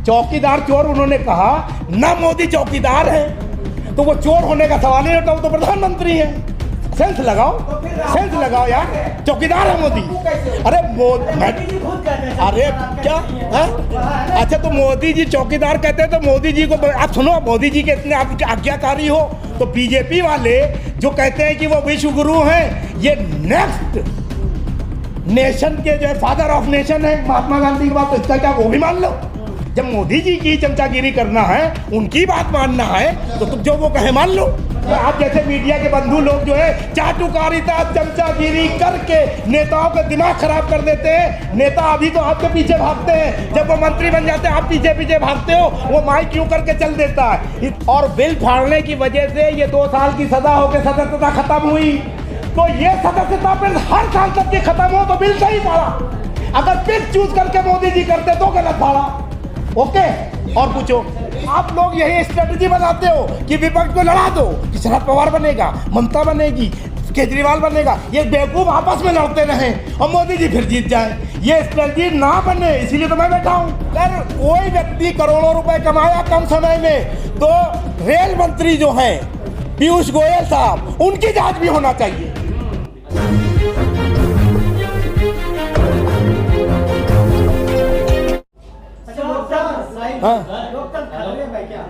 चौकीदार चोर उन्होंने कहा ना, मोदी चौकीदार है तो वो चोर होने का सवाल ही उठता, वो तो प्रधानमंत्री है। सेंस लगाओ यार, चौकीदार है मोदी। अरे क्या है? अच्छा तो मोदी जी चौकीदार कहते हैं तो मोदी जी को आप सुनो, मोदी जी के इतने आप आज्ञाकारी हो तो बीजेपी वाले जो कहते हैं कि वो विश्व गुरु हैं, ये नेक्स्ट नेशन के जो है फादर ऑफ नेशन है महात्मा गांधी की बात, तो इसका क्या वो भी मान लो। जब मोदी जी की चमचागिरी करना है, उनकी बात मानना है, तो तुम जो वो कहे मान लो। तो आप जैसे मीडिया के बंधु लोग जो है चाटुकारिता चमचागिरी करके नेताओं का दिमाग खराब कर देते हैं। नेता अभी तो आपके पीछे भागते हैं, जब वो मंत्री बन जाते हैं आप पीछे पीछे भागते हो, वो माइक क्यों करके चल देता है। और बिल फाड़ने की वजह से ये 2 साल की सजा होकर सदस्यता खत्म हुई, तो ये सदस्यता फिर हर साल तक की खत्म हो तो बिल सही फाड़ा। अगर पिक चूज करके मोदी जी करते तो गलत फाड़ा। ओके, और पूछो, आप लोग यही स्ट्रेटजी बनाते हो कि विपक्ष को लड़ा दो कि शरद पवार बनेगा, ममता बनेगी, केजरीवाल बनेगा, ये बेवकूफ आपस में लड़ते रहें और मोदी जी फिर जीत जाए। ये स्ट्रेटजी ना बने, इसीलिए तो मैं बैठा हूँ। अगर कोई व्यक्ति करोड़ों रुपए कमाया कम समय में, तो रेल मंत्री जो हैं पीयूष गोयल साहब, उनकी जांच भी होना चाहिए।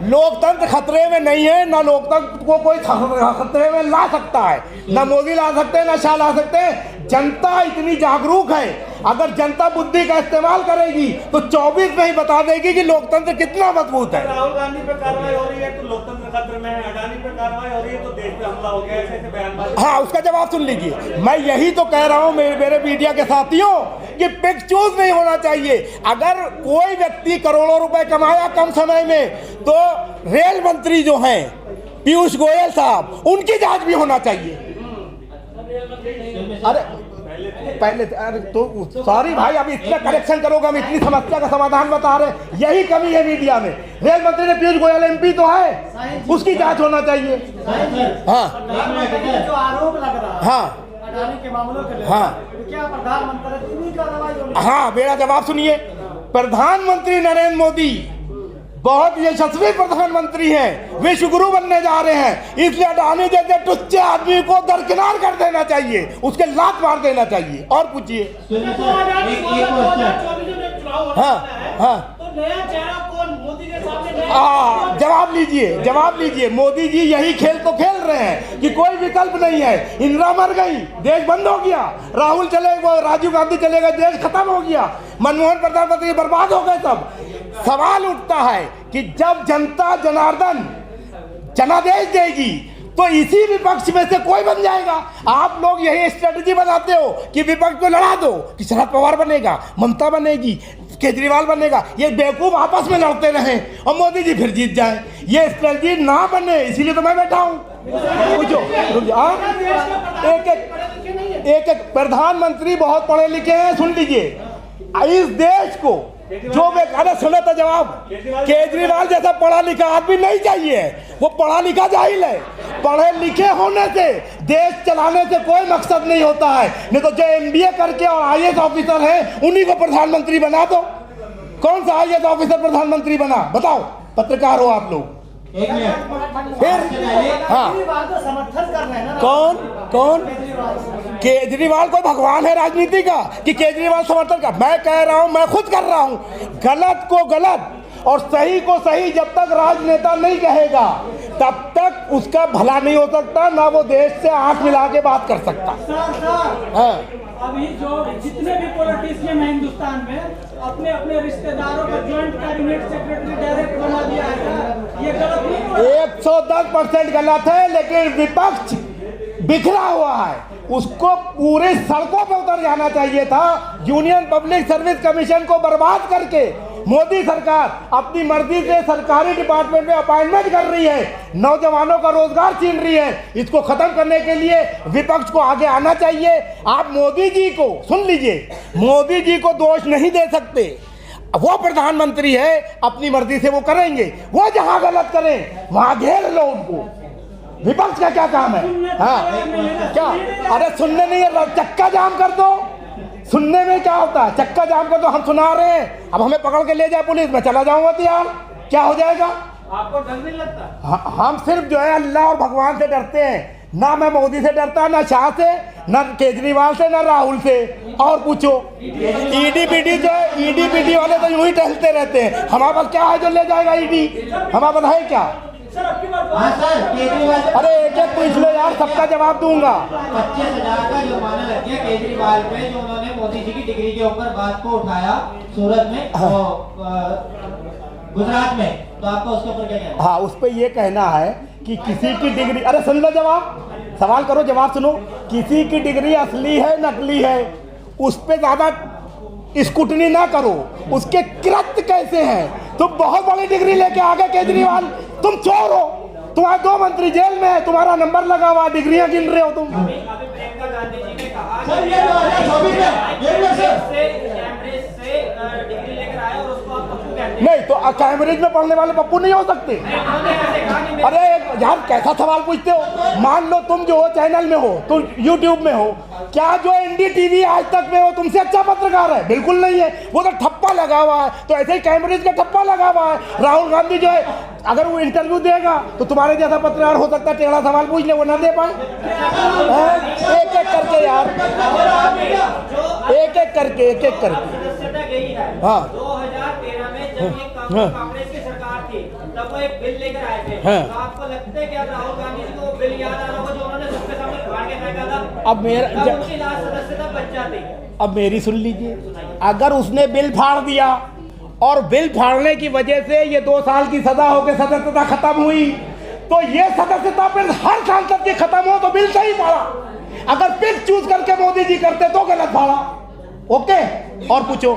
लोकतंत्र खतरे में नहीं है, ना लोकतंत्र को कोई खतरे में ला सकता है, ना मोदी ला सकते हैं, ना शाह ला सकते हैं। जनता इतनी जागरूक है, अगर जनता बुद्धि का इस्तेमाल करेगी तो 24 में ही बता देगी कि लोकतंत्र कितना मजबूत है। राहुल गांधी पे कार्रवाई हो रही है तो लोकतंत्र खतरे में है, अडानी पे कार्रवाई हो रही है तो देश पे हमला हो गया, ऐसे बयानबाजी। हाँ, उसका जवाब सुन लीजिए। मैं यही तो कह रहा हूँ मेरे मीडिया के साथियों कि पिक चूज नहीं होना चाहिए। अगर कोई व्यक्ति करोड़ों रुपए कमाया कम समय में, तो रेल मंत्री जो हैं पीयूष गोयल साहब, उनकी जांच भी होना चाहिए। अरे पहले अरे तो सॉरी भाई, अभी इतना करेक्शन करोगे, हम इतनी समस्या का समाधान बता रहे हैं, यही कमी है मीडिया में। रेल मंत्री ने पीयूष गोयल एमपी तो है, उसकी जांच होना चाहिए। हाँ, जो आरोप लग रहा है हाँ अडानी के मामलों के लिए, हाँ, क्या प्रधानमंत्री कार्रवाई होनी? हाँ, मेरा जवाब सुनिए। प्रधानमंत्री नरेंद्र मोदी बहुत यशस्वी प्रधानमंत्री हैं, विश्व गुरु बनने जा रहे हैं, इसलिए अडानी जैसे टुच्चे आदमी को दरकिनार कर देना चाहिए, उसके लात मार देना चाहिए। और पूछिए। हाँ हाँ, जवाब लीजिए। मोदी जी यही खेल तो खेल रहे हैं कि कोई विकल्प नहीं है। इंदिरा मर गई, देश बंद हो गया, राहुल चले गए, राजीव गांधी चले गए, देश खत्म हो गया, मनमोहन प्रधानमंत्री बर्बाद हो गए सब। सवाल उठता है कि जब जनता जनार्दन जनादेश देगी तो इसी विपक्ष में से कोई बन जाएगा। आप लोग यही स्ट्रेटजी बनाते हो कि विपक्ष को लड़ा दो कि शरद पवार बनेगा, ममता बनेगी, केजरीवाल बनेगा, ये बेवकूफ आपस में लड़ते रहें और मोदी जी फिर जीत जाए। ये स्ट्रेटजी ना बने, इसीलिए तो मैं बैठा हूँ। पूछो, एक प्रधानमंत्री बहुत पढ़े लिखे हैं, सुन लीजिए। इस देश को जो अरे सुने तो जवाब, केजरीवाल जैसा पढ़ा लिखा आदमी नहीं चाहिए, वो पढ़ा लिखा जाहिल है। पढ़े लिखे होने से देश चलाने से कोई मकसद नहीं होता है, नहीं तो जो MBA करके और IAS ऑफिसर है उन्हीं को प्रधानमंत्री बना दो। कौन सा IAS ऑफिसर प्रधानमंत्री बना, बताओ, पत्रकार हो आप लोग। फिर हाँ, कौन केजरीवाल को भगवान है राजनीति का कि केजरीवाल समर्थन का? मैं कह रहा हूं, मैं खुद कर रहा हूं, गलत को गलत और सही को सही जब तक राजनेता नहीं कहेगा तब तक उसका भला नहीं हो सकता, ना वो देश से आंख मिला के बात कर सकता। हाँ, अभी जो जितने भी पॉलिटिशियन हैं हिंदुस्तान में, अपने अपने रिश्तेदारों का ज्वाइंट कैबिनेट सेक्रेटरी डायरेक्ट बना दिया है, ये गलत नहीं? 110% गलत है, लेकिन विपक्ष बिखरा हुआ है, उसको पूरे सड़कों पर उतर जाना चाहिए था। यूनियन पब्लिक सर्विस कमीशन को बर्बाद करके मोदी सरकार अपनी मर्जी से सरकारी डिपार्टमेंट में अपॉइंटमेंट कर रही है, नौजवानों का रोजगार छीन रही है। इसको खत्म करने के लिए विपक्ष को आगे आना चाहिए। आप मोदी जी को सुन लीजिए, मोदी जी को दोष नहीं दे सकते, वो प्रधानमंत्री है, अपनी मर्जी से वो करेंगे, वो जहां गलत करें वहां घेर लो उनको। विपक्ष का क्या काम है? हाँ क्या? अरे सुनने नहीं है, चक्का जाम कर दो, सुनने में क्या होता है, चक्का जाम कर तो हम सुना रहे हैं, अब हमें पकड़ के ले जाए पुलिस, मैं चला जाऊंगा तो यार क्या हो जाएगा। आपको डर नहीं लगता? हम सिर्फ जो है अल्लाह और भगवान से डरते हैं, ना मैं मोदी से डरता, ना शाह से, ना केजरीवाल से, ना राहुल से। और पूछो ईडी पीडी जो है, ईडी पीडी वाले तो यूं ही टहलते रहते हैं, हमारे पास क्या है जो ले जाएगा ईडी, हमारे पास है क्या? सर अब की बार हाँ सर, केजरीवाल अरे एक एक पूछ लो यार, सबका जवाब दूंगा। 25,000 का जुर्माना लग गया केजरीवाल पे, जो उन्होंने मोदी जी की डिग्री के ऊपर बात को उठाया सूरत में, गुजरात में, तो आपको उसके ऊपर क्या कहना है? हाँ, उस पर ये कहना है कि किसी की डिग्री, अरे सुन लो जवाब, सवाल करो जवाब सुनो, किसी की डिग्री असली है नकली है उस पर ज्यादा स्क्रूटनी ना करो, उसके कृत्य कैसे हैं। तुम बहुत बड़ी डिग्री लेके आ गए केजरीवाल, तुम चोर हो, तुम्हारे 2 मंत्री जेल में है, तुम्हारा नंबर लगा हुआ, डिग्रियां गिन रहे हो तुम। अभी प्रियंका गांधी जी ने कहा सर, ये 2024 में, ये भी सर। कैम्ब्रिज से डिग्री लेकर आए और उसको आप पप्पू कहते हैं। नहीं तो कैम्ब्रिज में पढ़ने वाले पप्पू नहीं हो सकते। उन्होंने ऐसे कहा कि अरे यार कैसा सवाल पूछते हो, मान लो तुम जो हो चैनल में हो, तुम यूट्यूब में हो, क्या जो NDTV आज तक में हो तुमसे अच्छा पत्रकार है? बिल्कुल नहीं है, वो तो ठप्पा लगा हुआ है। तो ऐसे ही कैम्ब्रिज का ठप्पा लगा हुआ है। राहुल गांधी जो है अगर वो इंटरव्यू देगा तो तुम्हारे जैसा पत्रकार हो सकता है टेढ़ा सवाल पूछ ले, वो ना दे पाए। एक एक करके यार, एक एक करके सदस्यता गई है। हाँ। 2013 में जब ये कांग्रेस की सरकार थी तब वो एक बिल लेकर आए थे। हाँ। तो आपको लगता है कि अब राहुल गांधी जी को वो बिल याद आ रहा होगा जो उन्होंने सबके सामने फाड़ के फेंका था? अब मेरा तब उनकी लास्ट सदस्यता बच जाती। अब मेरी सुन लीजिए, अगर उसने बिल फाड़ दिया और बिल फाड़ने की वजह से ये 2 साल की सजा होकर सदस्यता खत्म हुई, तो ये सदस्यता फिर हर सांसद की खत्म हो तो बिल सही फाड़ा। अगर पिक चूज करके मोदी जी करते तो गलत फाड़ा। ओके, और पूछो,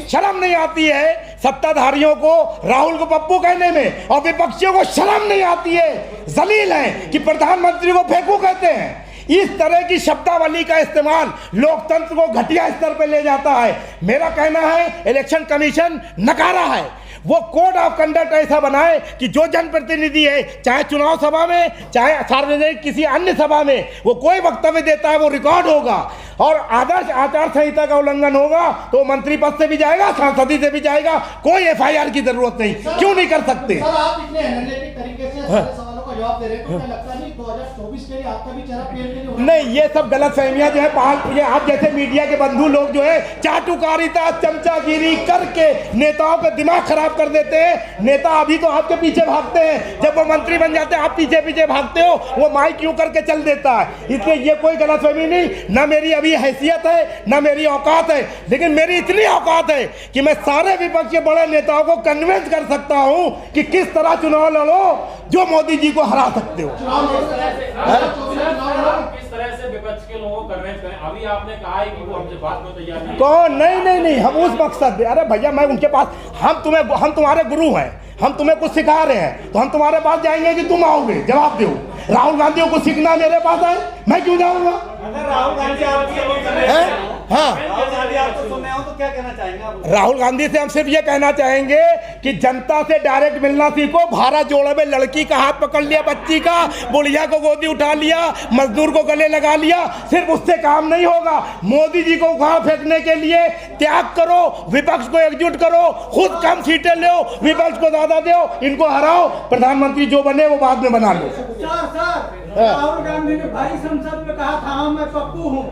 शर्म नहीं आती है सत्ताधारियों को राहुल को पप्पू कहने में, और विपक्षियों को शर्म नहीं आती है, जलील है कि प्रधानमंत्री को फेंकू कहते हैं। इस तरह की शब्दावली का इस्तेमाल लोकतंत्र को घटिया स्तर पर ले जाता है। मेरा कहना है इलेक्शन कमीशन नकारा है, वो कोड ऑफ कंडक्ट ऐसा बनाए कि जो जनप्रतिनिधि है, चाहे चुनाव सभा में, चाहे सार्वजनिक किसी अन्य सभा में, वो कोई वक्तव्य देता है वो रिकॉर्ड होगा, और आदर्श आचार संहिता का उल्लंघन होगा तो मंत्री पद से भी जाएगा, सांसदी से भी जाएगा, कोई FIR की जरूरत नहीं। क्यों नहीं कर सकते? सर, आप इतने एनालिटिक तरीके से सारे सवालों का जवाब दे रहे हैं, तो क्या लगता नहीं 2024 के लिए आपका भी चेहरा पेड़ के लिए होना? नहीं, ये सब गलत फहमियां जो है ये आप जैसे मीडिया के बंधु लोग जो है चाटुकारिता चमचागिरी करके नेताओं का दिमाग खराब कर देते हैं। नेता अभी तो आपके पीछे भागते हैं, जब वो मंत्री बन जाते हैं आप पीछे पीछे भागते हो, वो माइक यूं करके चल देता है। इसलिए ये कोई गलतफहमी नहीं, ना मेरी अभी हैसियत है ना मेरी औकात है, लेकिन मेरी इतनी औकात है कि मैं सारे विपक्ष के बड़े नेताओं को कन्विंस कर सकता हूं कि किस तरह चुनाव लड़ो जो मोदी जी को हरा सकते हो। किस तरह से विपक्ष के लोगों को कन्विंस करें? अभी आपने कहा है कि वो हमसे बात में तैयार नहीं है। कौन? नहीं, हम उस मकसद, अरे भैया मैं उनके पास, हम तुम्हारे गुरु हैं, हम तुम्हें कुछ सिखा रहे हैं तो हम तुम्हारे पास जाएंगे कि तुम आओगे जवाब दो। राहुल गांधी को सीखना मेरे पास है, मैं क्यों जाऊंगा? अगर राहुल गांधी आपकी हाँ, आपको सुनने हो तो क्या कहना चाहेंगे आप? राहुल गांधी से हम सिर्फ ये कहना चाहेंगे कि जनता से डायरेक्ट मिलना सीखो। भारत जोड़ो में लड़की का हाथ पकड़ लिया, बच्ची का, बुढ़िया को गोदी उठा लिया, मजदूर को गले लगा लिया, सिर्फ उससे काम नहीं होगा। मोदी जी को उखाड़ फेंकने के लिए त्याग करो, विपक्ष को एकजुट करो, खुद कम सीटें लो, विपक्ष को ज्यादा दो, इनको हराओ, प्रधानमंत्री जो बने वो बाद में बना लो। सर, राहुल गांधी ने भारी संसद में कहा था मैं पप्पू हूँ।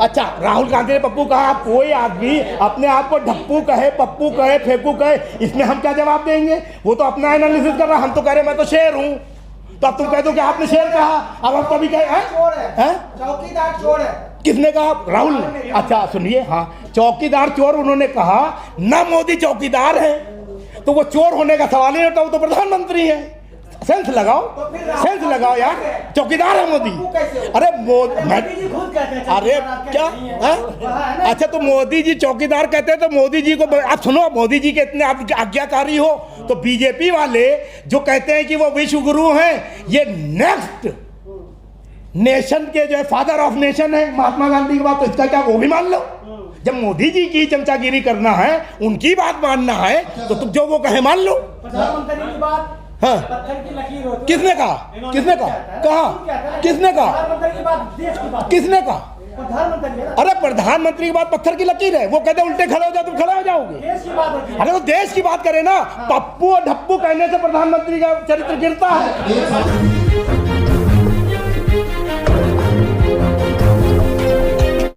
अच्छा, राहुल गांधी ने पप्पू कहा, कोई आदमी अपने आप को ढप्पू कहे, पप्पू कहे, फेंकू कहे, इसमें हम क्या जवाब देंगे? वो तो अपना एनालिसिस कर रहा, हम तो कह रहे मैं तो शेर हूँ, तो अब तुम कह दो कि आपने शेर कहा, अब हम कभी कहे हैं? चौकीदार चोर है। किसने कहा? राहुल ने। अच्छा सुनिए, हाँ, चौकीदार चोर उन्होंने कहा ना, मोदी चौकीदार है तो वो चोर होने का सवाल ही नहीं होता, वो तो प्रधानमंत्री है। सेंस लगाओ, सेंस लगाओ यार, चौकीदार है मोदी। अरे अरे क्या है? अच्छा, तो मोदी जी चौकीदार कहते हैं तो मोदी जी को आप सुनो, मोदी जी के इतने आप आज्ञाकारी हो तो बीजेपी वाले जो कहते हैं कि वो विश्व गुरु हैं, ये नेक्स्ट नेशन के जो है फादर ऑफ नेशन है महात्मा गांधी की बात, तो इसका क्या वो भी मान लो? जब मोदी जी की चमचागिरी करना है, उनकी बात मानना है, तो तुम जो वो कहे मान लो। प्रधानमंत्री की बात हाँ, पत्थर की लकीर होती है। किसने कहा? किसने कहा? कहा? किसने कहा? प्रधानमंत्री की बात देश की बात। किसने कहा? प्रधानमंत्री है ना। अरे प्रधानमंत्री की बात पत्थर की लकीर है, वो कहते हैं उल्टे खड़े हो जाओ, तुम खड़े हो जाओगे। देश की बात होती है। अरे तो देश की बात करें ना, पप्पू और ढप्पू कहने से प्रधानमंत्री का चरित्र गिरता है।